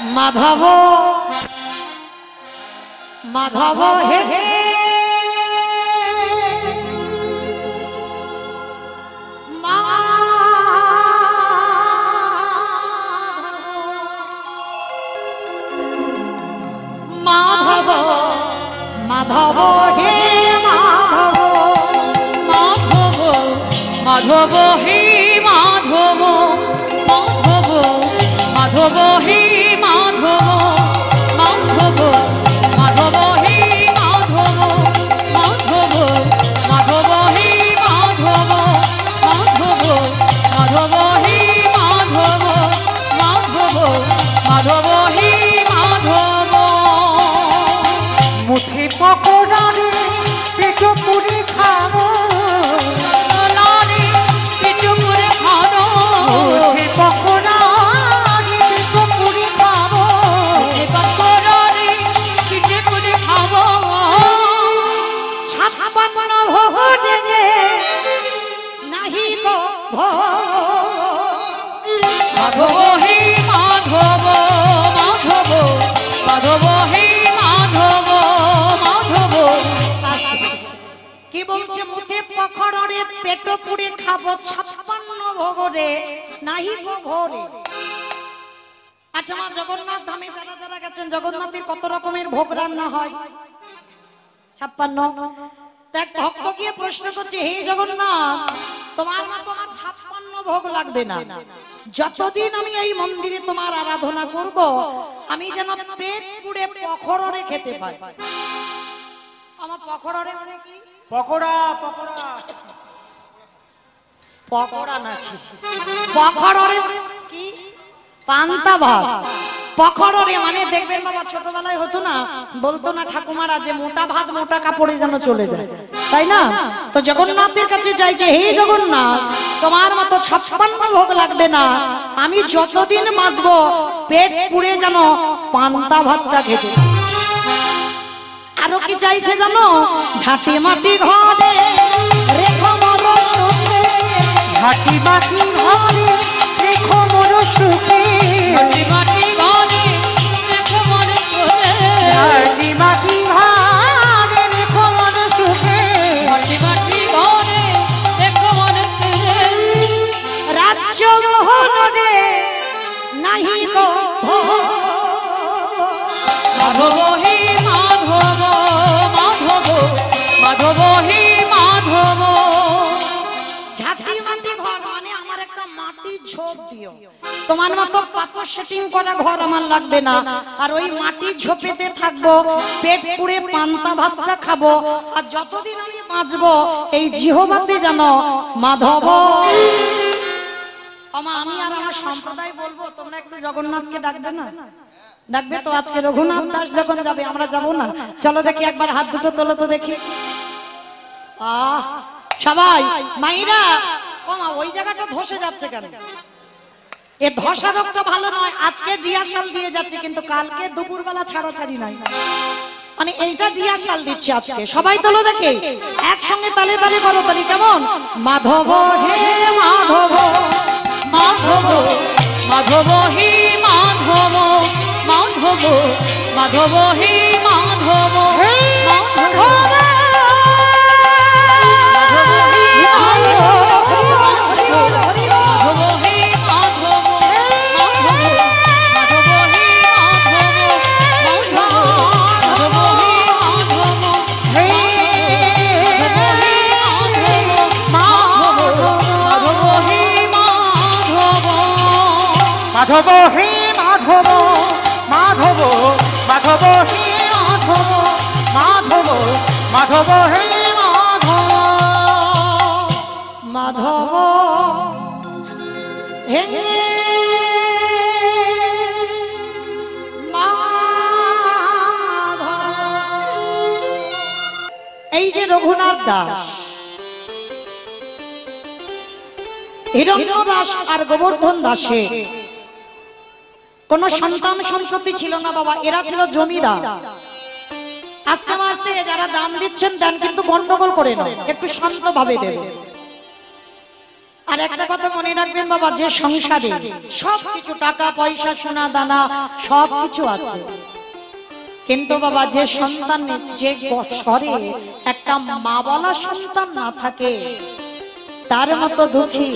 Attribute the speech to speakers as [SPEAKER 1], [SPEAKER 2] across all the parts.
[SPEAKER 1] মাধব মাধব হে মাধব মাধব হে মাধব মাধব মাধব হে মাধব মাধব মাধব হে মাধব মাধব মাধব হে মাধব মাধব মাধব হে মাধব মাধব মাধব হে মাধব মাধব মাধব হে মাধব
[SPEAKER 2] মুঠি পকোড়া রে পেট পুরি খাবো
[SPEAKER 1] লারে পেট পুরি খাবো
[SPEAKER 2] মুঠি পকোড়া রে পেট পুরি খাবো
[SPEAKER 1] পকোড়া রে পেট পুরি খাবো 56 ভোগ ডেঙ্গে নাহি গো মাধব হে মাধব মাধব মাধব হে মাধব মাধব কি বলছে মুখে পকড়রে পেট পুড়ে খাবো 56 ভোগ রে নাহি গো ভোরে। আচ্ছা মা জগন্নাথ ধামে যারা যারা গেছেন জগন্নাথের কত রকমের ভোগ রান্না হয় 56। এক ভক্ত গিয়ে প্রশ্ন করছে হে জগন্নাথ তোমার মা তোমার 56 ভোগ লাগবে না, যতদিন আমি এই মন্দিরে তোমার আরাধনা করব আমি যেন পেট পুড়ে পকড়রে খেতে পাই। আমার পকড়রে মানে কি?
[SPEAKER 2] পকোড়া পকোড়া
[SPEAKER 1] পকোড়া নাকি পকড়রে কি? পান্তা ভাত। পকড়রে মানে দেখবেন বাবা ছোটবেলায় হতো না, বলতো না ঠাকুমারা যে মোটা ভাত মোটা কাপড়ে যেন চলে যায়, তাই না? তো জগন্নাথের কাছে চাইছে হে জগন্নাথ তোমার মতো 56 ভোগ লাগবে না, আমি যতদিন বাঁচবো পেট পুড়ে যেন পান্তা ভাতটা খেতে। আরো কি চাইছে জানো? ঝাঁটি মাটি ঘরে রেখো মোর সুখে,
[SPEAKER 2] ঝাঁটি মাটি ঘরে রেখো মোর সুখে,
[SPEAKER 1] ঝাঁটি মাটি ঘরে রেখো মোর সুখে,
[SPEAKER 2] ঝাঁটি মাটি ঘরে রেখো মোর সুখে,
[SPEAKER 1] ঝাঁটি মাটি ঘরে রেখো মোর সুখে। রাজ্য মোহনরে নাহি গো মাধব হে মাধব মাধব মাধব হে মাধব। ঝাঁটি মাটি ঘর মানে আমার একটা মাটির ঝোপ দিও, তোমার মতো পাথর সেটিং করা ঘর আমার লাগবে না, আর ওই মাটির ঝোপেতে থাকবো, পেট পুড়ে পান্তা ভাতটা খাবো, আর যতদিন আমি বাঁচবো এই জিহ্বাতে যেন মাধব। আমি আর আমার সম্প্রদায় বলবো তোমরা একটু জগন্নাথকে ডাকবে না? ডাকবে তো? আজকে রঘুনাথ দাস যখন যাবে আমরা যাব না? চলো দেখি একবার হাত দুটো তোলো তো দেখি। সবাই মাইরা ওমা ওই জায়গাটা ধসে যাচ্ছে কেন? এ ধসা রোগটা ভালো নয়, আজকে রিহার্সাল দিয়ে যাচ্ছে কিন্তু কালকে দুপুরবেলা ছাড়াছাড়ি নাই, মানে এইটা রিহার্সাল দিচ্ছে আজকে। সবাই তোলো দেখি একসঙ্গে তালে তালে করো তালি কেমন? মাধব হে মাধব মাধব মাধব হে মাধব মাধব মাধব হে মাধব মাধব
[SPEAKER 2] মাধব হে মাধব মাধব মাধব হে মাধব মাধব মাধব হে মাধব
[SPEAKER 1] মাধব হে মাধব। এই যে রঘুনাথ দাস, হিরণ্য দাস আর গোবর্ধন দাসে কোন সন্তান সন্ততি ছিল না বাবা, এরা ছিল জমিদার। আস্তে আস্তে যারা দাম দিচ্ছেন দেন, কিন্তু গন্ডগোল করে না, একটু শান্ত ভাবে দেবে। আর একটা কথা মনে রাখবেন বাবা, যে সংসারে সবকিছু টাকা পয়সা সোনা দানা সবকিছু আছে, কিন্তু বাবা যে সন্তান, যে ঘরে একটা মা বলা সন্তান না থাকে, তার মতো দুঃখী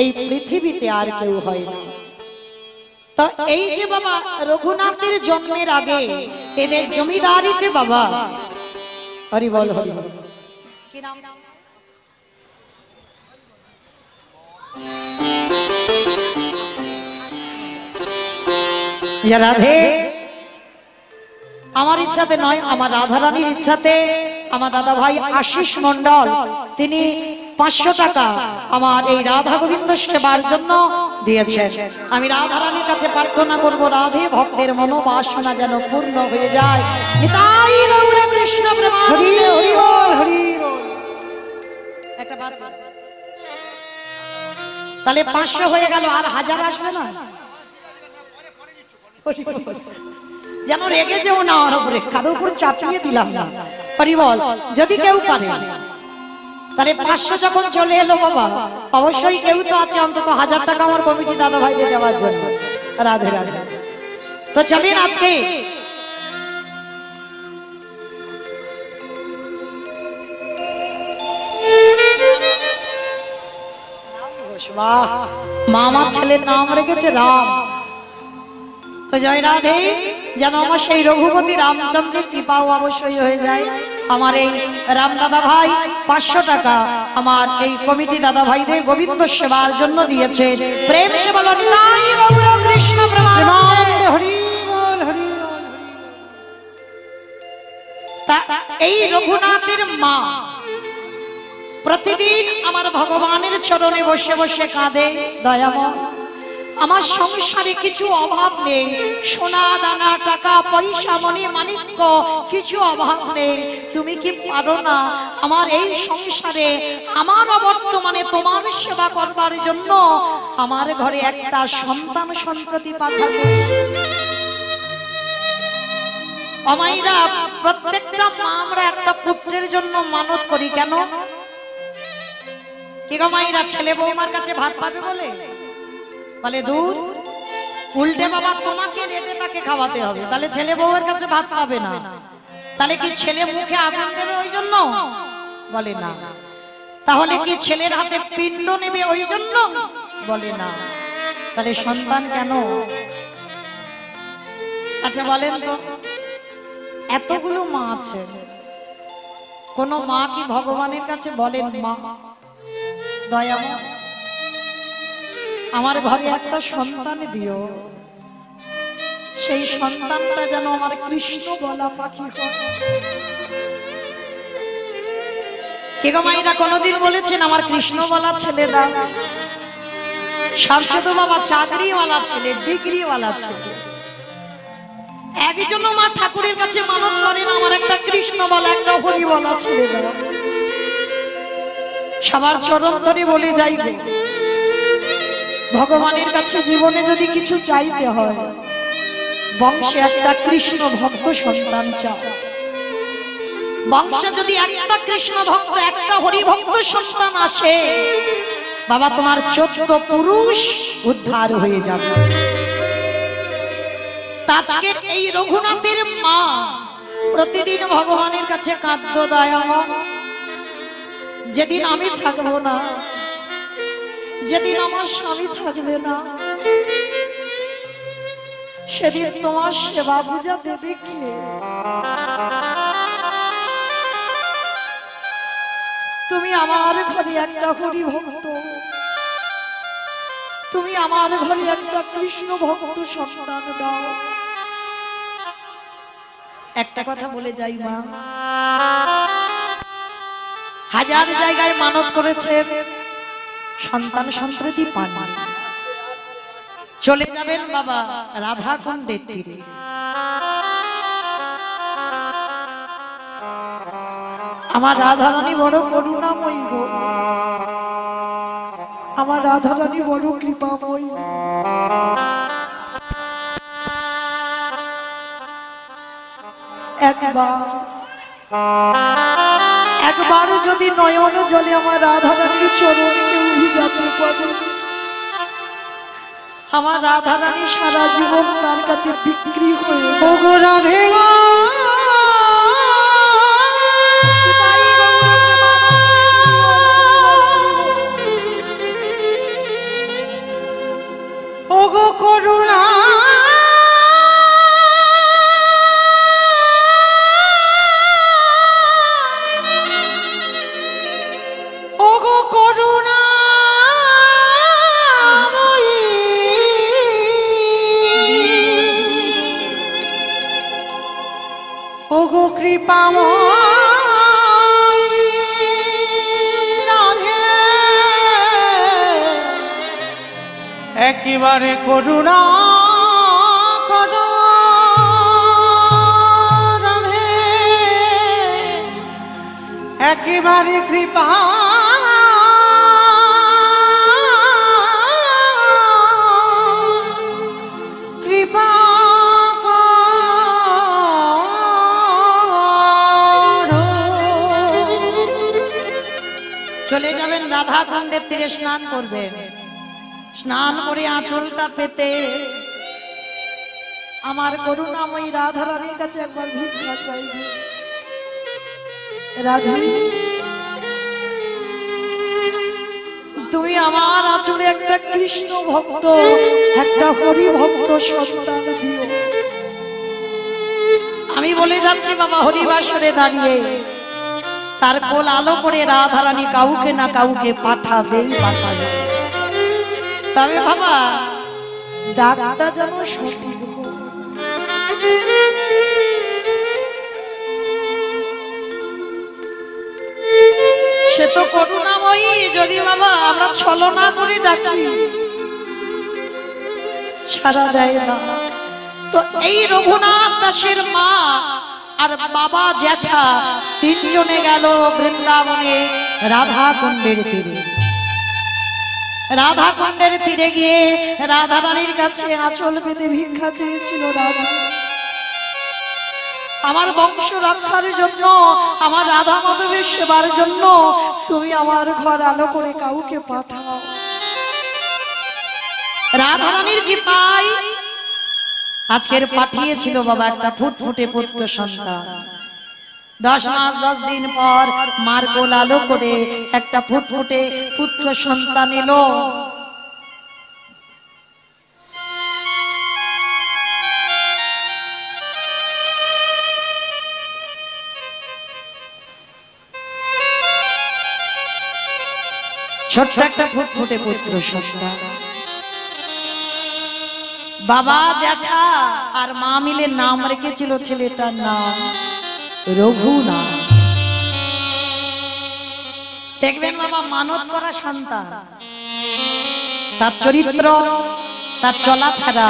[SPEAKER 1] এই পৃথিবীতে আর কেউ হয় না। তো এই যে বাবা রঘুনাথের জন্মের আগে এদের জমিদারিতে বাবা, হরি বল হরি বল, কি নাম? রাধে, আমার ইচ্ছাতে নয়, আমার রাধারানীর ইচ্ছাতে আমার দাদা ভাই আশিস মন্ডল তিনি 500 টাকা আমার এই রাধা গোবিন্দ সেবার জন্য দিয়েছেন। আমি রাধারানীর কাছে প্রার্থনা করব, রাধে ভক্তের মনোবাসনা যেন পূর্ণ হয়ে যায়। নিতাই গৌর কৃষ্ণ প্রেমানন্দে হরি বল হরি বল। একটা বাত, তাহলে 500 হয়ে গেল, আর 1000 আসবে না? যেন রেগে যেও না, ওর উপরে কারোর উপর চাপিয়ে দিলাম না। হরি বল। যদি কেউ পারে তাহলে 500 যখন চলে এলো বাবা, অবশ্যই কেউ তো আছে অন্তত 1000 টাকা আমার কমিটি দাদা ভাইদের দেওয়ার জন্য। রাধে রাধে। তো চলেন আজকে মা আমার ছেলের নাম রেখেছে রাম। তো জয় রাধে, যেন আমার সেই রঘুপতি রামচন্দ্রের কৃপাও অবশ্যই হয়ে যায়। আমার এই রাম দাদা ভাই 500 টাকা আমার এই কমিটি দাদা ভাইদের গোবিন্দ সেবার জন্য দিয়েছে। প্রেম সে বলো নিতাই গৌর কৃষ্ণ প্রেমানন্দে হরি বল হরি বল। এই রঘুনাথের মা প্রতিদিন আমার ভগবানের চরণে বসে বসে কাঁদে, দয়াময় আমার সংসারে কিছু অভাব নেই, সোনা দানা টাকা পয়সা মনি মাণিক্য কিছু অভাব নেই, তুমি কি পারো না আমার এই সংসারে আমার অবর্তমানে তোমার সেবা করবার জন্য আমার ঘরে একটা সন্তান সন্ততি পাঠাবে? অমাইরা প্রত্যেকটা মা আমরা একটা পুত্রের জন্য মানত করি, কেন কি গো মাইরা? ছেলে বৌমার কাছে ভাত পাবে বলে বলে দূর, উল্টে বাবা তোমাকে রেঁধে তাকে খাওয়াতে হবে, তাহলে ছেলে বউয়ের কাছে ভাত পাবে না। তাহলে কি ছেলে মুখে আগুন দেবে ওই জন্য? বলে না। তাহলে কি ছেলের হাতে পিণ্ড নেবে ওই জন্য? বলে না। তাহলে সন্তান কেন? আচ্ছা বলেন তো, এতগুলো মা আছে, কোন মা কি ভগবানের কাছে বলেন মা দয়াময় আমার ঘরে একটা সন্তান দিও, সেই সন্তানটা যেন আমার কৃষ্ণ বলা পাখি হয়? কে গো মায়েরা কোনদিন বলেছেন আমার কৃষ্ণ বলা ছেলে দাও? শামসুদ বাবা চাকরিওয়ালা ছেলে, ডিগ্রিওয়ালা ছেলে, একজন মা ঠাকুরের কাছে মানত করেন আমার একটা কৃষ্ণ বলা একটা হরি বলা ছেলে দাও। সবার চরণ ধরে বলে যাই গো, ভগবানের কাছে জীবনে যদি কিছু চাইতে হয়, বংশে একটা কৃষ্ণ ভক্ত সন্তান চাও। বংশে যদি একটা কৃষ্ণ ভক্ত একটা হরি ভক্ত সন্তান আসে, বাবা তোমার 14 পুরুষ উদ্ধার হয়ে যাবে। আজকের এই রঘুনাথের মা প্রতিদিন ভগবানের কাছে কাঁদ্য, দয়াময় যেদিন আমি থাকবো না, যেদিন আমার স্বামী থাকবে না, সেদিন তোমার সেবা পূজা দেবে কে? তুমি আমার ঘরে একটা হরি ভক্ত, তুমি আমার ঘরে একটা কৃষ্ণ ভক্ত সন্তান দাও। একটা কথা বলে যাই মা, হাজার জায়গায় মানত করেছে, সন্তান সন্ততি পান, চলে যাবেন বাবা রাধা কুণ্ডের তীরে। আমার রাধারানী বড় করুণাময়ী গো, আমার রাধারানী বড় কৃপাময়ী। একবার যদি নয়ন জলে আমার রাধা রানীর চরণকে ভিজাতে পারে, আমার রাধা রানী সারা জীবন তার কাছে বিক্রি হয়ে যায়।
[SPEAKER 2] ওগো রাধে গো, ওগো করুণা ওগো করুণা ওগো কৃপাময়ী রাধে, একেবারে করুণা করো রাধে, একেবারে কৃপা কৃপা
[SPEAKER 1] চলে যাবেন রাধা কুণ্ডের তীরে, স্নান করবেন। স্নান করে আঁচলটা পেতে আমার করুণাময়ী রাধা রানীর কাছে একবার ভিক্ষা চাইবে। রাধা, তুমি আমার আঁচলে একটা কৃষ্ণ ভক্ত, একটা হরি ভক্ত সন্তান দিও। আমি বলে যাচ্ছি বাবা, হরিবাসরে দাঁড়িয়ে তার কোল আলো করে রাধা রানী কাউকে না কাউকে পাঠাবেই পাঠাবে। তবে বাবা ডাকটা যেন সঠিক হোক। সে তো করুণাময়ী, যদি বাবা আমরা ছলনা করে ডাকি সাড়া দেয় না। তো এই রঘুনাথ দাসের মা আর বাবা জ্যাঠা তিনজনে গেল বৃন্দাবনে রাধা কুণ্ডের তীরে। রাধা কুণ্ডের তীরে গিয়ে রাধা রানীর কাছে আঁচল পেতে ভিক্ষা চেয়েছিল। রাধা, আমার বংশ রক্ষার জন্য, আমার রাধা মাধবের সেবার জন্য তুমি আমার ঘর আলো করে কাউকে পাঠাও। রাধা রানীর কৃপায় আজকের পাঠিয়েছিল বাবা একটা ফুটফুটে পুত্র সন্তান। 10 মাস 10 দিন পর মার কোল আলো করে একটা ফুটফুটে পুত্র সন্তান এলো। ছোট্ট একটা ফুটফুটে পুত্র সন্তান। বাবা জ্যাঠা আর মা মিলে নাম রেখেছিল ছেলেটার নাম রঘুনাথ। দেখবেন বাবা, মানত করা সন্তান, তার চরিত্র, তার চলাফেরা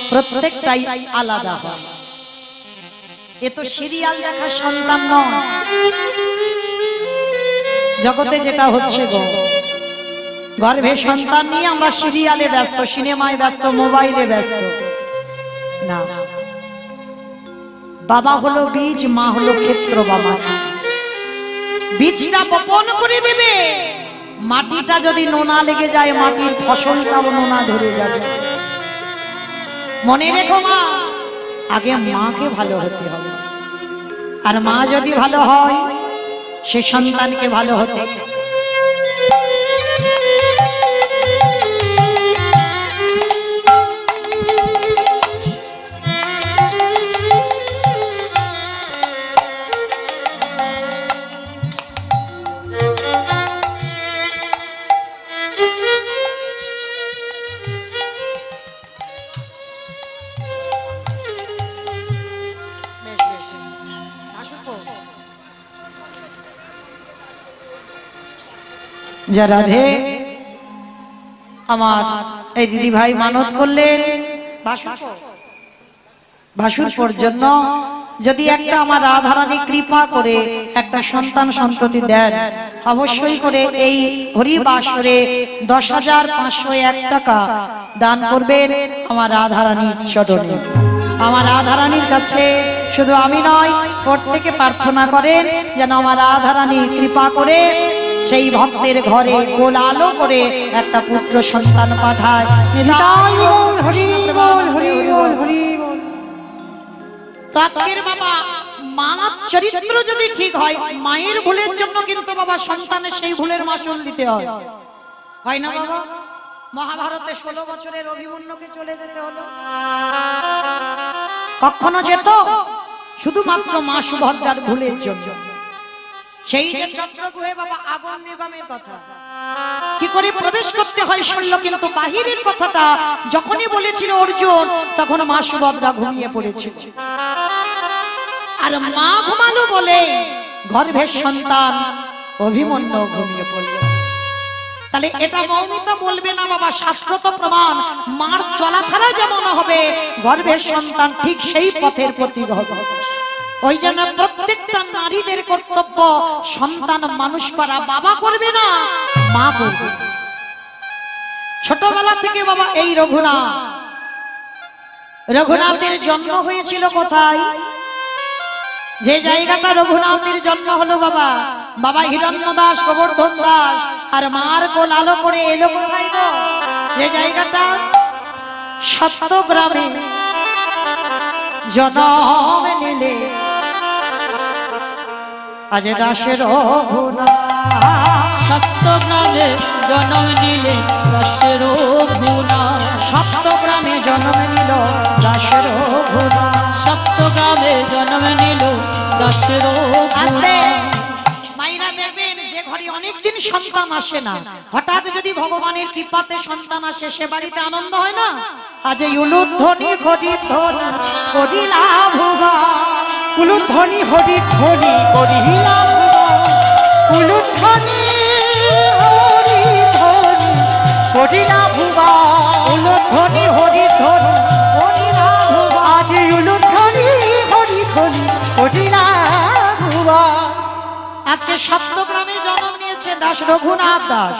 [SPEAKER 1] প্রত্যেকটাই আলাদা হয়। এ তো সিরিয়াল দেখার সন্তান নয়। জগতে যেটা হচ্ছে গো, গর্ভে সন্তান নিয়ে আমরা সিরিয়ালে ব্যস্ত, সিনেমায় ব্যস্ত, মোবাইলে ব্যস্ত না। বাবা হলো বীজ, মা হলো ক্ষেত্র। বাবা বীজটা বপন করে দেবে, মাটিটা যদি নোনা লেগে যায় মাটির ফসলটাও নোনা ধরে যাবে। মনে রেখো মা, আগে মাকে ভালো হতে হবে, আর মা যদি ভালো হয় সে সন্তানকে ভালো হতে। রাধে, আমার এই দিদি ভাই মানত করলেন ভাসুরপুর জন্য, যদি একটা আমার রাধা রানী কৃপা করে একটা সন্তান সন্ততি দেন, অবশ্যই করে এই হরিবাসরে 10,501 টাকা দান করবেন আমার রাধা রানীর চরণে। আমার রাধা রানীর কাছে শুধু আমি নয়, প্রত্যেকে প্রার্থনা করেন যেন আমার রাধারানী কৃপা করে সেই ভক্তের ঘরে কোল আলো করে একটা পুত্র সন্তান পাঠায়।
[SPEAKER 2] নিতাই বল হরি বল হরি বল হরি বল।
[SPEAKER 1] তো আজকের বাবা মা চরিত্র যদি ঠিক হয়, মায়ের ভুলের জন্য কিন্তু বাবা সন্তানের সেই ভুলের মাসুল দিতে হয়, হয় না বাবা? মহাভারতে 16 বছরের অভিমন্যুকে চলে যেতে হলো, কখনো যেত শুধুমাত্র মা সুভদ্রার ভুলের জন্য। সেই যে চন্দ্রগ্রহে বাবা আগুন নির্বামের কথা কি করে প্রবেশ করতে হয় শুনলো, কিন্তু বাহিরের কথাটা যখনই বলেছিল অর্জুন তখন মা সুভদ্রা ঘুমিয়ে পড়েছিল। আর মা ঘুমালো বলে গর্ভের সন্তান অভিমন্যু ঘুমিয়ে পড়ল। তাহলে এটা মৌমিতা বলবে না বাবা, শাস্ত্রত প্রমাণ। মার চলাফেরা যেমন হবে গর্ভের সন্তান ঠিক সেই পথের প্রতীক হবে। ওই জন্য প্রত্যেকটা নারীদের কর্তব্য সন্তান মানুষ করা, বাবা করবে না মা করবে। ছোটবেলা থেকে বাবা এই রঘুনাথের জন্ম হয়েছিল কোথায়? যে জায়গাটা রঘুনাথের জন্ম হলো বাবা, বাবা হিরণ্য দাস, গোবর্ধন দাস আর মার কোল আলো করে এলো কোথায় গো? যে জায়গাটা সত্যগ্রামে জন্ম নিলে আজ দাসের রঘুনাথ।
[SPEAKER 3] সত্যগ্রামে জন্ম নিলে দাসের রঘুনাথ।
[SPEAKER 1] সত্যগ্রামে জন্ম নিল দাসের রঘুনাথ।
[SPEAKER 3] সত্যগ্রামে জন্ম নিল দাসের রঘুনাথ।
[SPEAKER 1] মায়েরা দেখবেন যে ঘরে অনেকদিন সন্তান আসে না, হঠাৎ যদি ভগবানের কৃপাতে সন্তান আসে সে বাড়িতে আনন্দ হয় না? আজ উলুধ্বনি হরিধ্বনি করিলা ভুবন,
[SPEAKER 2] উলুধ্বনি হরিধ্বনি করিলা ভুবন, উলুধ্বনি হরিধ্বনি করিলা ভুবন,
[SPEAKER 1] উলুধ্বনি হরিধ্বনি করিলা ভুবন।
[SPEAKER 2] আজ উলুধ্বনি হরিধ্বনি করিলা ভুবন।
[SPEAKER 1] আজকে সত্যগ্রামে জন্ম নিয়েছে দাস রঘুনাথ দাস।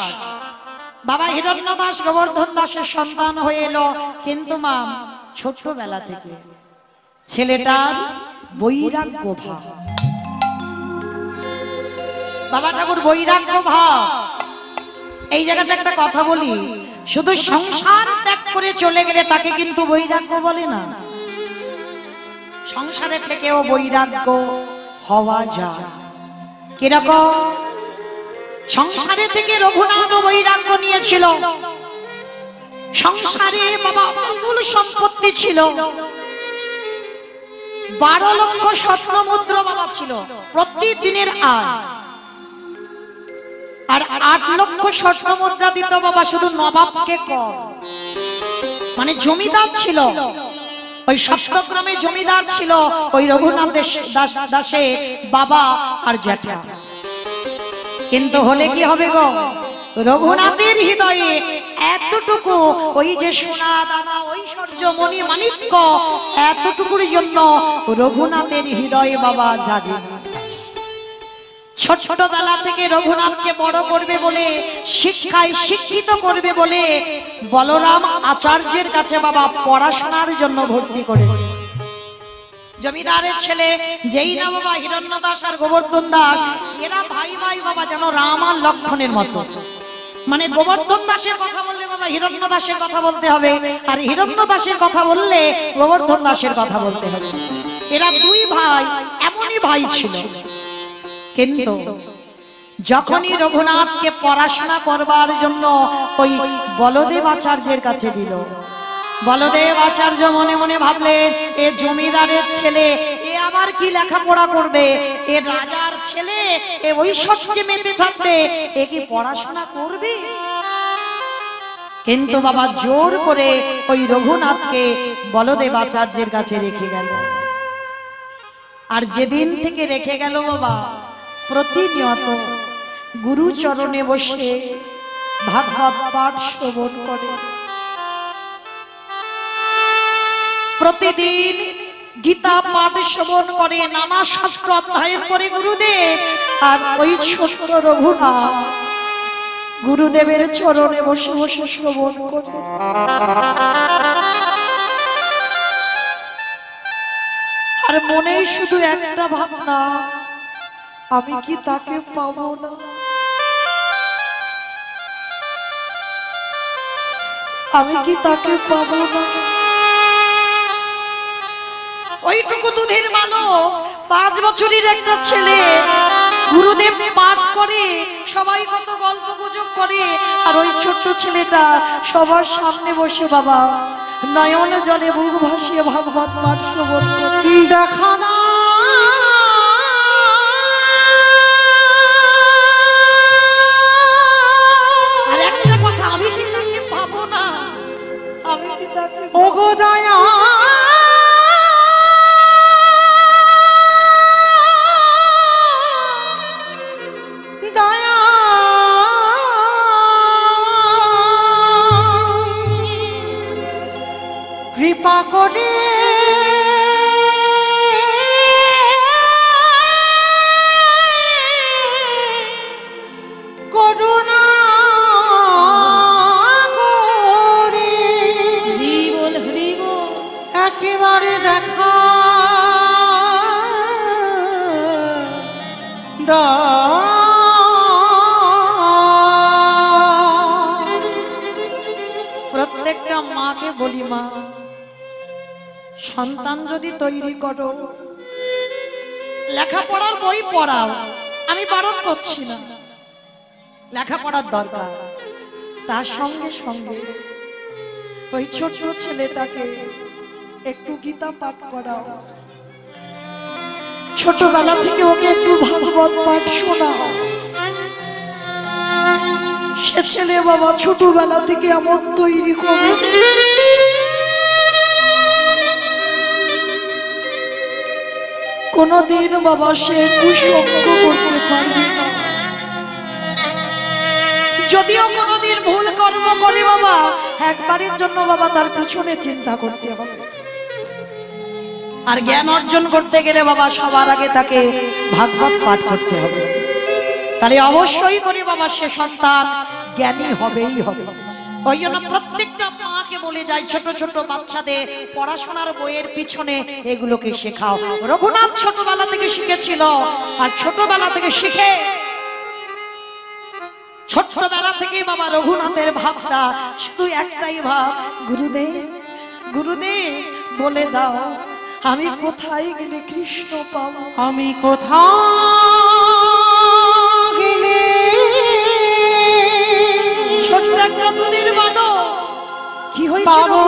[SPEAKER 1] বাবা হিরণ্য দাস গোবর্ধন দাসের সন্তান হয়ে এলো, কিন্তু মা ছোটবেলা থেকে ছেলেটার বৈরাগ্য ভাব। বাবা ঠাকুর বৈরাগ্য ভাব। এই জায়গাটা একটা কথা বলি, শুধু সংসার ত্যাগ করে চলে গেলে তাকে কিন্তু বৈরাগ্য বলে না, সংসারে থেকেও বৈরাগ্য হওয়া যায়। কিরকম? সংসারে থেকে রঘুনাথ বৈরাগ্য নিয়েছিল। সংসারে বাবা অতুল সম্পত্তি ছিল, 12 লক্ষ স্বর্ণ মুদ্রা বাবা ছিল প্রতিদিনের আয়, আর 8 লক্ষ স্বর্ণ মুদ্রা দিত বাবা শুধু নবাবকে কর, মানে জমিদার ছিল। ওই সপ্তগ্রামে জমিদার ছিল ওই রঘুনাথ দাসে বাবা আর জ্যাঠা। কিন্তু হলে কি হবে গো, রঘুনাথের হৃদয়ে এতটুকু ওই যে সোনা দানা ঐশ্বর্য মণি মাণিক্য এতটুকুর জন্য রঘুনাথের হৃদয়ে বাবা জাগে। ছোটবেলা থেকে রঘুনাথকে বড় করবে বলে, শিক্ষায় শিক্ষিত করবে বলে বলরাম আচার্যের কাছে বাবা পড়াশোনার জন্য ভর্তি করেছে। জমিদারের ছেলে যেই না বাবা হিরণ্য দাস আর গোবর্ধন দাস, এরা ভাই ভাই বাবা যেন রাম আর লক্ষ্মণের মতো। মানে গোবর্ধন দাসের কথা বললে বাবা হিরণ্য দাসের কথা বলতে হবে, আর হিরণ্য দাসের কথা বললে গোবর্ধন দাসের কথা বলতে হবে। এরা দুই ভাই এমনই ভাই ছিল। কিন্তু যখনই রঘুনাথকে পড়াশোনা করবার জন্য ওই বলদেব আচার্যের কাছে দিল, বলদেব আচার্য মনে মনে ভাবলেন এ জমিদারের ছেলে, এ আবার কি লেখাপড়া করবে, এ রাজার ছেলে, এ ঐশ্বর্যে মেতে থাকবে, এ কি পড়াশোনা করবে? কিন্তু বাবা জোর করে ওই রঘুনাথকে বলদেব আচার্যের কাছে রেখে গেল। আর যেদিন থেকে রেখে গেল বাবা, প্রতিনিয়ত গুরু চরণে বসে ভাগবত পাঠ শ্রবণ করে, প্রতিদিন গীতা পাঠ শ্রবণ করে, নানা শাস্ত্র অধ্যয়ন করে গুরুদেব। আর ওই ছোট্ট রঘুনাথ গুরুদেবের চরণে বসে বসে শ্রবণ করে। আর মনেই শুধু একটা ভাবনা, আমি কি তাকে পাবো না। আমি কি তাকে পাবো না। ওইটুকু দুধের ভালো 5 বছরের একটা ছেলে, গুরুদেব পাঠ করে, সবাই কত গল্প গুজব করে, আর ওই ছোট্ট ছেলেটা সবার সামনে বসে বাবা নয়নে জলে বুক ভাসিয়ে ভাগবত পাঠ শ্রবণ করে।
[SPEAKER 2] দেখা না
[SPEAKER 1] আর একটা কথা, আমি কি তাকে পাবো না। আমি কি তাকে
[SPEAKER 2] ওগো দয়া দয়া কৃপা করে করুণা করে
[SPEAKER 3] হরি বল হরি বল।
[SPEAKER 2] একেবারে দেখা
[SPEAKER 1] প্রত্যেকটা মাকে বলি, মা সন্তান যদি তৈরি করো, লেখাপড়ার বই পড়াও, আমি বারণ করছি না, লেখাপড়ার দরকার, তার সঙ্গে সঙ্গে ওই ছোট্ট ছেলেটাকে একটু গীতা পাঠ করাও, ছোটবেলা থেকে ওকে একটু ভাগবত পাঠ শোনাও। সে ছেলে বাবা ছোটবেলা থেকে এমন তৈরি করবে, কোনদিন বাবা সে কুসঙ্গ করতে পারবে না। যদিও কোনদিন ভুল কর্ম করে বাবা, একবারের জন্য বাবা তার পিছনে চিন্তা করতে হবে। আর জ্ঞান অর্জন করতে গেলে বাবা সবার আগে তাকে ভাগবত পাঠ করতে হবে, তাহলে অবশ্যই করে বাবা সে সন্তান জ্ঞানী হবেই হবে। ওই জন্য প্রত্যেকটা মাকে বলে যায়, ছোট ছোট বাচ্চাদের পড়াশোনার বইয়ের পিছনে এগুলোকে শেখাও। রঘুনাথ ছোটবেলা থেকে শিখেছিল, আর ছোটবেলা থেকে শিখে ছোটবেলা থেকে বাবা রঘুনাথের ভাবটা শুধু একটাই ভাব, গুরুদেব গুরুদেব বলে দাও আমি কোথায় গেলে কৃষ্ণ পাবো,
[SPEAKER 2] আমি কোথায় গেলে
[SPEAKER 1] ছোট্ট একটা দুধের বালো কি হয়েছে
[SPEAKER 2] পাবো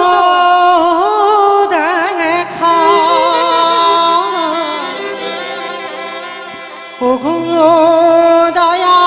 [SPEAKER 2] দেখা ওগো দয়া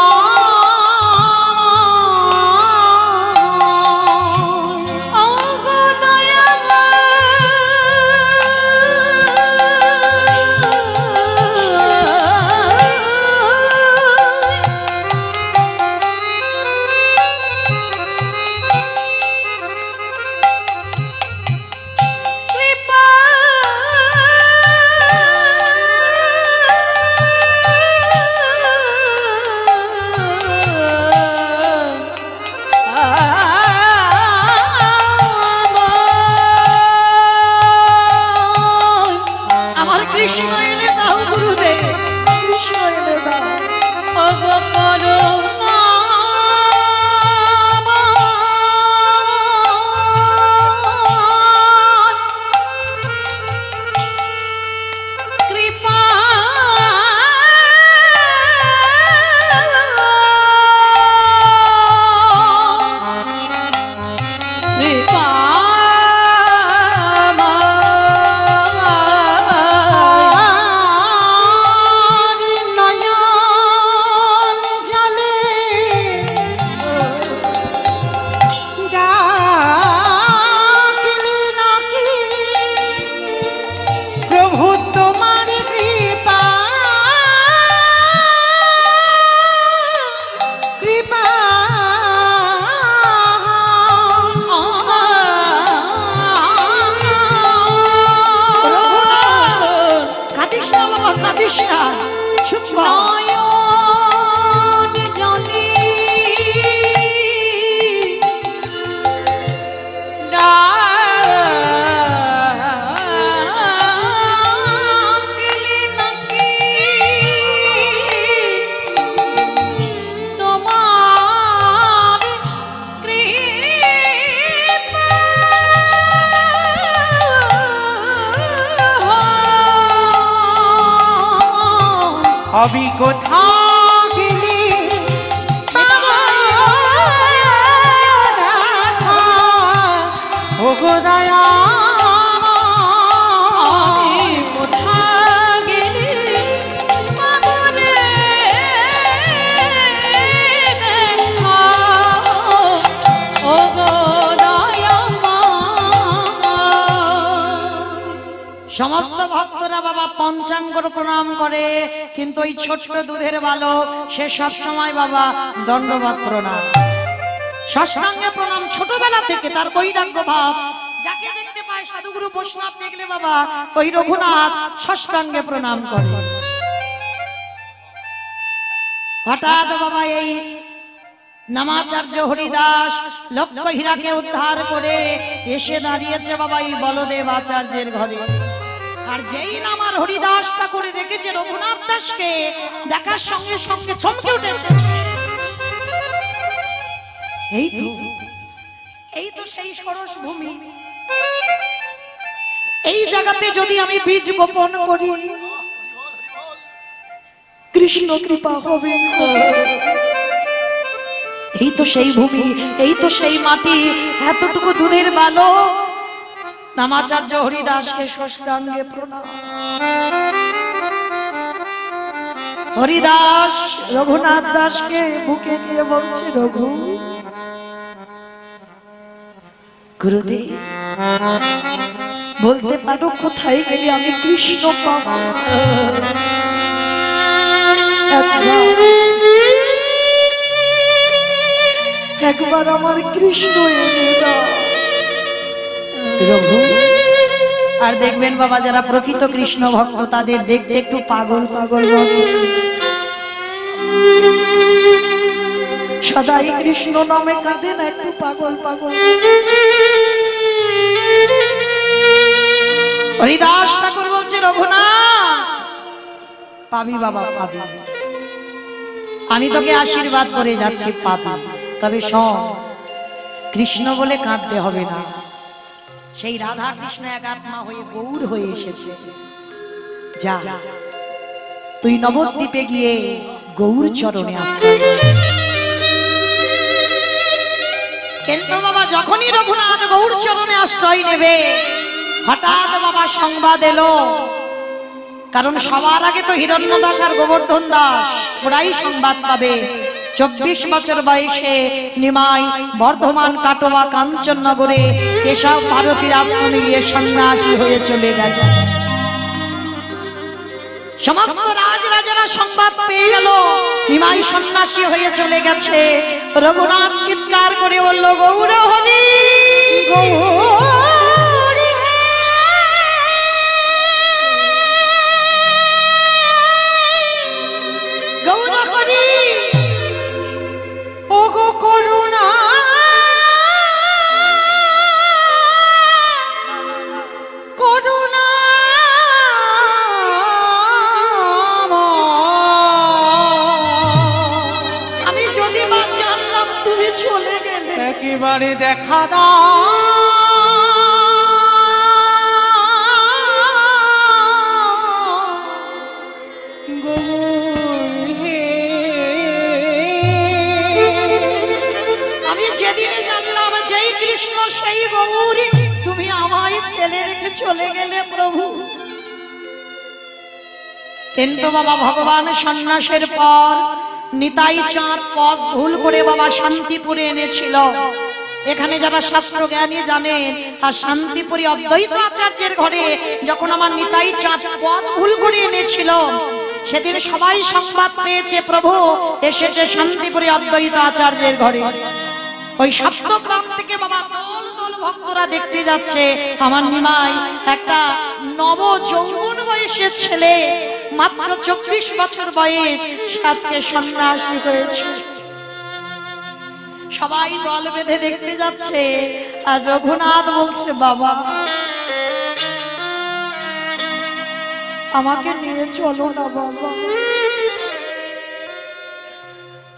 [SPEAKER 2] হবি কোথা গেলি ও গো দয়া
[SPEAKER 1] সমস্ত ভক্তরা বাবা পঞ্চাঙ্গর প্রণাম করে, কিন্তু ওই ছোট্ট দুধের বালক সে সব সময় বাবা দণ্ডবত প্রণাম, ষষ্ঠাঙ্গে প্রণাম। ছোটবেলা থেকে তার বৈরাগ্য ভাব, যাকে দেখতে পায় সাধুগুরু বৈষ্ণব দেখলে বাবা ওই রঘুনাথ ষষ্ঠাঙ্গে প্রণাম করে। হঠাৎ বাবা এই নামাচার্য হরিদাস লক্ষ্য হীরাকে উদ্ধার করে এসে দাঁড়িয়েছে বাবা এই বলদেব আচার্যের ঘরে। আর যেই নামার হরিদাস ঠাকুরে দেখেছে রঘুনাথ দাসকে, দেখার সঙ্গে সঙ্গে চমকে উঠেছে। এই তো সেই সরস ভূমি, এই জায়গাতে যদি আমি বীজ বপন করি কৃষ্ণ কৃপা হবে। এই তো সেই ভূমি, এই তো সেই মাটি, এতটুকু দূরের বালক নামাচার্য হরিদাসকে ষষ্ঠাঙ্গে প্রণাম। হরিদাস রঘুনাথ দাসকে বুকে নিয়ে বলছে, রঘু গুরুদেব বলতে পারো কোথায় গেলে আমি কৃষ্ণ পাবো? একবার আমার কৃষ্ণ এনে দাও রঘু। আর দেখবেন বাবা যারা প্রকৃত কৃষ্ণ ভক্ত তাদের দেখতে একটু পাগল পাগল মতো, সদাই কৃষ্ণ নামে কাঁদে না, একটু পাগল পাগল। হরিদাস ঠাকুর বলছে, রঘুনাথ পাবি বাবা পাবি, আমি তোকে আশীর্বাদ করে যাচ্ছি পাবি, তবে শোন কৃষ্ণ বলে কাঁদতে হবে না। সেই রাধা কৃষ্ণ একাত্মা হয়ে গৌর হয়ে এসেছে, যা তুই নবদ্বীপে গিয়ে গৌর চরণে আশ্রয়। কিন্তু বাবা যখনই রঘুনাথ গৌর চরণে আশ্রয় নেবে, হঠাৎ বাবা সংবাদ এলো, কারণ সবার আগে তো হিরণ্যদাস আর গোবর্ধন দাস ওরাই সংবাদ পাবে। 24 বছর বয়সে নিমাই বর্ধমান কাটোয়া কাঞ্চননগরে কেশব ভারতীর আশ্রমে গিয়ে সন্ন্যাসী হয়ে চলে গেল। সমস্ত রাজরাজারা সংবাদ পেয়ে গেল নিমাই সন্ন্যাসী হয়ে চলে গেছে। রঘুনাথ চিৎকার করে বলল, গৌর হরি গৌর হরি
[SPEAKER 2] ও গো করুণা করুণা
[SPEAKER 1] আমি যদি বা জানলাম তুমি চলে গেলে,
[SPEAKER 2] একেবারে দেখা দাও
[SPEAKER 1] যেদিনে জানলাম যেই কৃষ্ণ সেই গৌরী, তুমি আমায় ফেলে রেখে চলে গেলে প্রভু। কিন্তু বাবা ভগবান সন্ন্যাসের পর নিতাই চাঁদ পথ ভুল করে বাবা শান্তিপুরে এনেছিল। এখানে যারা শাস্ত্র জ্ঞানী জানেন, আর শান্তিপুরি অদ্বৈত আচার্যের ঘরে যখন আমার নিতাই চাঁদ পথ ভুল করে এনেছিল, সেদিন সবাই সংবাদ পেয়েছে প্রভু এসেছে শান্তিপুরি অদ্বৈত আচার্যের ঘরে। ওই সপ্তগ্রাম থেকে বাবা দল দল ভক্তরা দেখতে যাচ্ছে আমার নিমাই একটা নব যৌবন বয়সের ছেলে, মাত্র 24 বছর বয়স, আজকে সন্ন্যাসী হয়েছে। সবাই দল বেঁধে দেখতে যাচ্ছে, আর রঘুনাথ বলছে, বাবা আমাকে নিয়ে চলো না বাবা,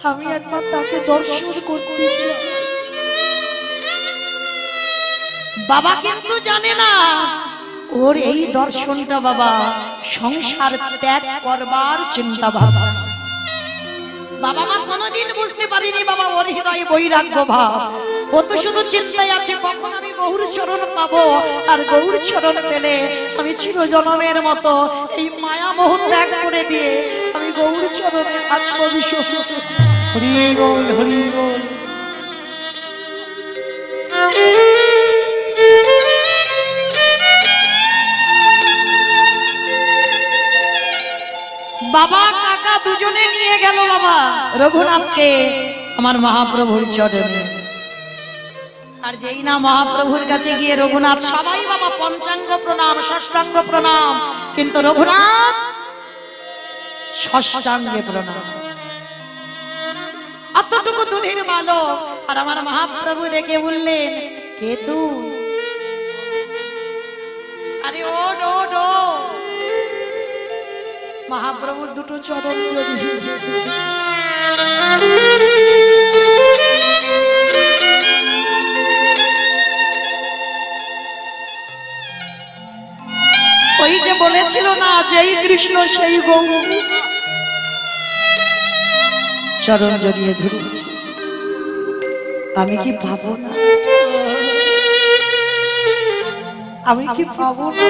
[SPEAKER 1] আমি একবার তাকে দর্শন করতে চাই। বাবা কিন্তু জানে না ওর এই দর্শনটা বাবা সংসার ত্যাগ করবার চিন্তা ভাবনা। বাবা মা কোনোদিন বুঝতে পারিনি বাবা ওর হৃদয়ে বৈরাগ্য ভাব। ও তো শুধু চিন্তায় আছে কখন আমি গৌর চরণ পাবো, আর গৌর চরণ পেলে আমি চিরজনমের মতো এই মায়া মোহ ত্যাগ করে দিয়ে আমি গৌর চরণে আত্মবিশ্বাস।
[SPEAKER 2] হরি বল হরি বল।
[SPEAKER 1] বাবা কাকা দুজনে নিয়ে গেল বাবা রঘুনাথকে আমার মহাপ্রভুর চরণে। আর যেই না মহাপ্রভুর কাছে গিয়ে রঘুনাথ, সবাই বাবা পঞ্চাঙ্গ প্রণাম ষষ্ঠাঙ্গ প্রণাম, কিন্তু রঘুনাথ ষষ্ঠাঙ্গে প্রণাম। এতটুকু দুধের বালক, আর আমার মহাপ্রভু দেখে বললেন কে তুই? আরে ও ডো ডো। মহাপ্রভুর দুটো চরণ জড়িয়ে ওই যে বলেছিল না যেই কৃষ্ণ সেই গৌর, চরণ জড়িয়ে ধরেছি। আমি কি পাবো না? আমি কি পাবো না?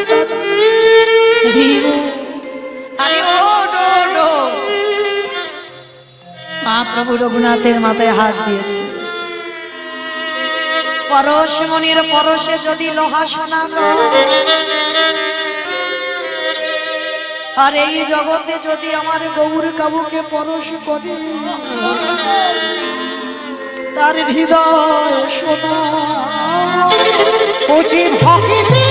[SPEAKER 1] আরে ও ডো ডো। মহাপ্রভু রঘুনাথের মাথায় হাত দিয়েছে। পরশমণির পরশে যদি লোহা সোনা, আর এই জগতে যদি আমার গৌর কাবুকে পরশ করে, তার হৃদয় সোনা।
[SPEAKER 2] ও যে ভক্তি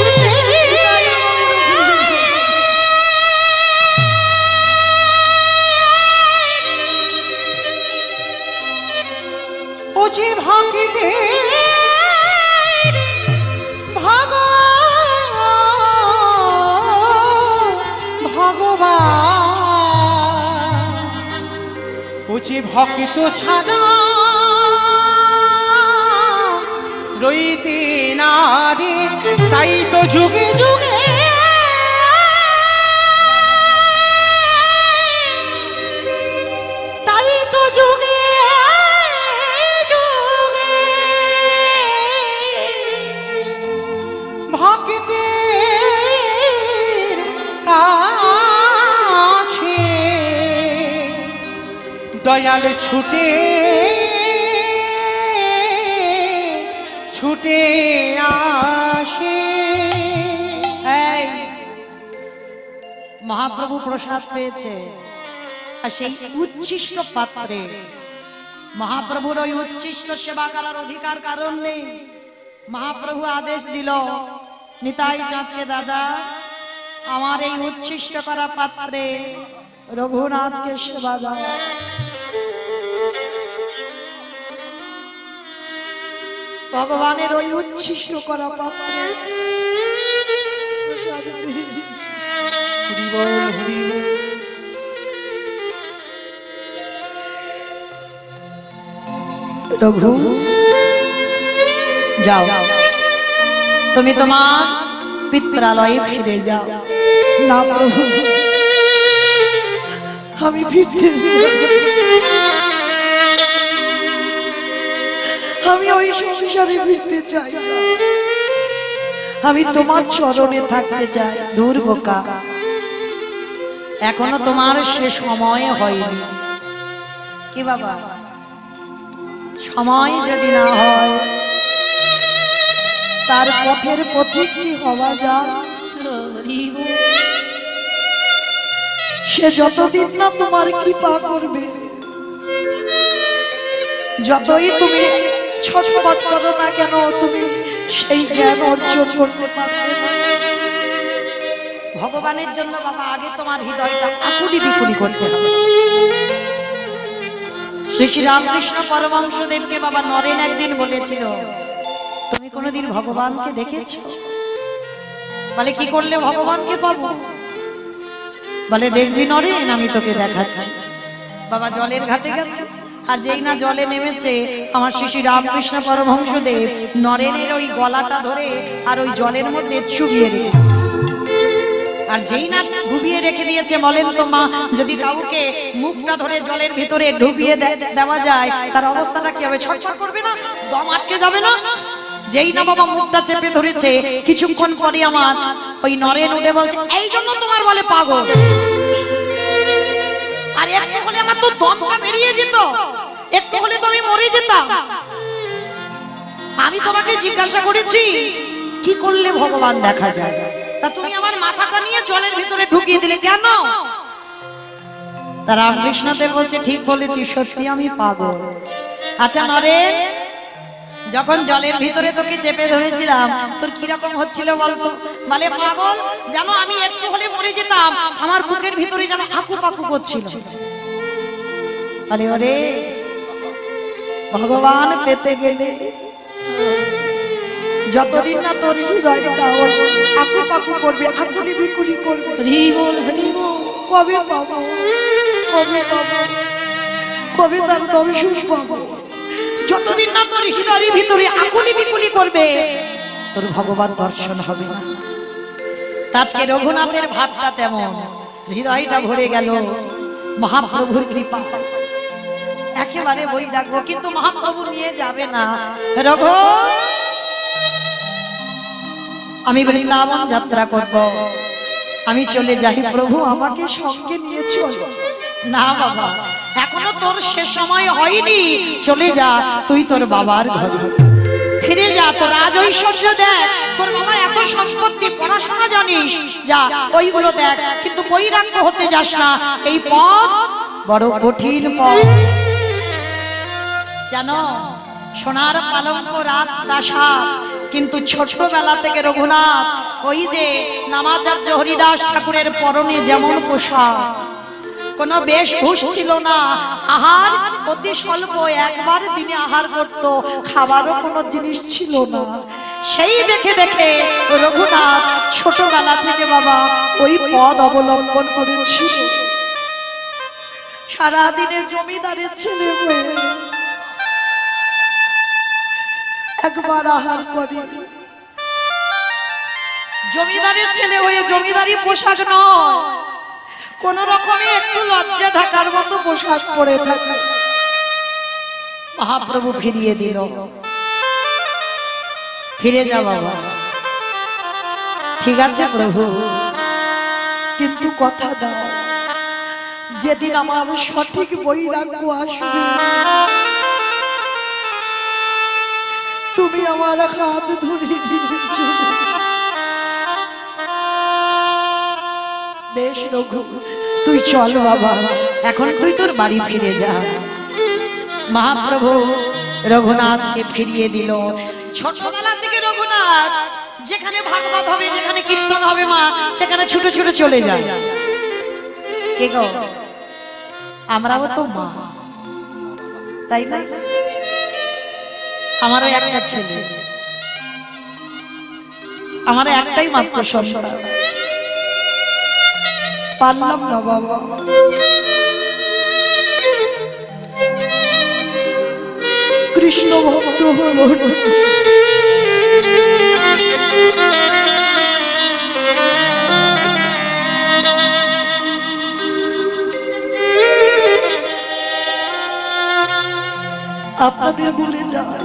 [SPEAKER 2] ও যে ভক্তি ভগবান, ও যে ভক্ত ছাড়া রইতে না রে, তাই তো যুগে যুগে ভক্তের কাছে দয়াল ছুটে ছুটে আসে।
[SPEAKER 1] এই মহাপ্রভু প্রসাদ পেয়েছে, আর সেই উচ্ছিষ্ট পাত্রে মহাপ্রভুর ওই উচ্ছিষ্ট সেবা করার অধিকার কারণ নেই। মহাপ্রভু আদেশ দিল নিতাই চাঁদকে, দাদা আমার এই উচ্ছিষ্ট করা পাত্রে রঘুনাথকে সেবা দাও। ভগবানের ওই উচ্ছিষ্ট করা পাত্রে প্রসাদ পেয়েছি।
[SPEAKER 2] হরি বল হরি বল।
[SPEAKER 1] রঘু যাও, তুমি তোমার পিত্রালয়ে ফিরে যাও। না প্রভু, আমি ফিরতে চাই। আমি ওই সংসারে ফিরতে চাই না। আমি তোমার চরণে থাকতে চাই। দূর বোকা, এখনো তোমার সে সময় হয়নি। কি বাবা, সময় যদি না হয় তার পথের পথিক কি হওয়া যায়? সে যতদিন না তোমার কৃপা করবে, যতই তুমি ছটফট করো না কেন, তুমি সেই জ্ঞান অর্জন করতে পারবে না। ভগবানের জন্য বাবা আগে তোমার হৃদয়টা আকুলি বিকুলি করতে হবে। শ্রী শ্রী রামকৃষ্ণ পরমহংসদেবকে বাবা নরেন একদিন বলেছিল, তুমি কোনোদিন ভগবানকে দেখেছো? বলে কি করলে ভগবানকে পাবো? বলে দেখবি নরেন, আমি তোকে দেখাচ্ছি। বাবা জলের ঘাটে গেছে, আর যেই না জলে নেমেছে আমার শ্রী শ্রী রামকৃষ্ণ পরমহংসদেব নরেনের ওই গলাটা ধরে আর ওই জলের মধ্যে চুবিয়ে রেখে আর যেই না ডুবিয়ে রেখে দিয়েছে, বলেন তো মা, যদি কাউকে মুখটা ধরে জলের ভিতরে ডুবিয়ে দেওয়া যায় তার অবস্থাটা কি হবে? ছটছট করবে না? দম আটকে যাবে না? যেই না বাবা মুখটা চেপে ধরেছে, কিছুক্ষণ পরে আমার ওই নরেন উঠে বলছে, এই জন্য তোমার বলে পাগল। আর একটু হলে আমার তো দমটা বেরিয়ে যেত, একটু হলে তো আমি মরে যেতাম। আমি তোমাকে জিজ্ঞাসা করেছি কি করলে ভগবান দেখা যায়, তা তুমি আমার মাথাটা নিয়ে জলের ভিতরে ঢুকিয়ে দিলে কেন? তারা রামকৃষ্ণদেব বলছে, ঠিক বলেছি, সত্যি আমি পাগল। আচ্ছা নরেন, যখন জলের ভিতরে তোকে চেপে ধরেছিলাম তোর কিরকম হচ্ছিল বলতো? বলে পাগল, জানো আমি একটু হলে মরে যেতাম, আমার বুকের ভিতরে যেন আকু পাকু করছিল। আরে ওরে ভগবান পেতে গেলে যতদিন না তোর হৃদয়টা আকু পাকু করবে, আকুলি বিকুলি করবে,
[SPEAKER 3] হরি বল হরি বল।
[SPEAKER 1] কবে পাবো, কবে পাবো, কবে তার দর্শন পাবো? যতদিন না তোর হৃদয়ের ভিতরে আকুলি বিকুলি করবে তোর ভগবান দর্শন হবে না। আজকে রঘুনাথের ভাবটা তেমন, হৃদয়টা ভরে গেল মহাপ্রভুর কৃপা, একেবারে বই রাখবো, কিন্তু মহাপ্রভু নিয়ে যাবে না। রঘু, আমি বৃন্দাবন যাত্রা করব, আমি চলে যাই, প্রভু আমাকে সঙ্গে নিয়ে চলো। না বাবা, এখনো তোর সে সময় হয়নি, চলে যা তুই তোর বাবার ঘরে ফিরে যা, তোর রাজ ঐশ্বর্য দেখ, তোর বাবার এত সম্পত্তি, পড়াশোনা জানিস, যা ওইগুলো দেখ, কিন্তু বৈরাগ্য হতে যাস না, এই পথ বড় কঠিন পথ। জানো সোনার পালঙ্ক রাজপ্রাসাদ, কিন্তু ছোটবেলা থেকে রঘুনাথ ওই যে নামাচার্য হরিদাস ঠাকুরের পরনে যেমন পোশাক, কোনো বেশভূষ ছিল না, আহার অতি স্বল্প, একবার দিনে আহার করত, খাবারও কোনো জিনিস ছিল না। সেই দেখে দেখে রঘুনাথ ছোটবেলা থেকে বাবা ওই পদ অবলম্বন করেছিল। সারাদিনে জমিদারের ছেলে হয়ে একবার আহার করে, জমিদারের ছেলে হয়ে জমিদারি পোশাক নয়, কোন রকমে একটু লজ্জা ঢাকার মতো পোশাক পরে থাকে। মহাপ্রভু ফিরিয়ে দিল, ফিরে যা বাবা, ঠিক আছে প্রভু, কিন্তু কথা দাও যেদিন আমার সঠিক বৈরাগ্য আসবে তুমি আমার হাত ধরে নিয়ে চলে যাও। বেশ রঘু, তুই চল বাবা, এখন তুই তোর বাড়ি ফিরে যা। মহাপ্রভু রঘুনাথকে ফিরিয়ে দিল। ছোটবেলা থেকে রঘুনাথ যেখানে ভাগবত হবে, যেখানে কীর্তন হবে মা, সেখানে ছুটে ছুটে চলে যায়। কে গো, আমরাও তো মা, তাই না? আমারও একটা ছেলে, আমারও একটাই মাত্র সন্তান, পারলাম না বাবা, কৃষ্ণ ভক্ত হলো আপনাদের বলে যায়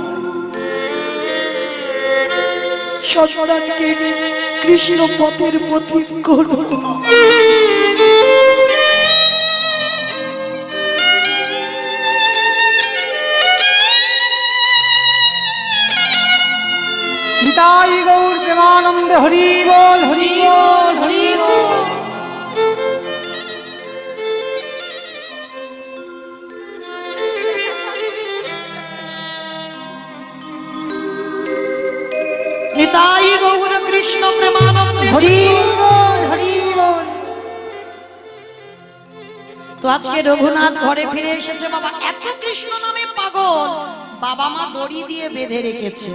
[SPEAKER 1] সন্তানকে কৃষ্ণ পথের পথিক করো।
[SPEAKER 2] নিতাই গৌর প্রেমানন্দে হরি বল হরি বল হরি বল।
[SPEAKER 1] নিতাই গৌর কৃষ্ণ প্রেমানন্দে
[SPEAKER 2] হরি বল হরি বল।
[SPEAKER 1] তো আজকে রঘুনাথ ঘরে ফিরে এসেছে বাবা, এত কৃষ্ণ নামে পাগল, বাবা মা দড়ি দিয়ে বেঁধে রেখেছে।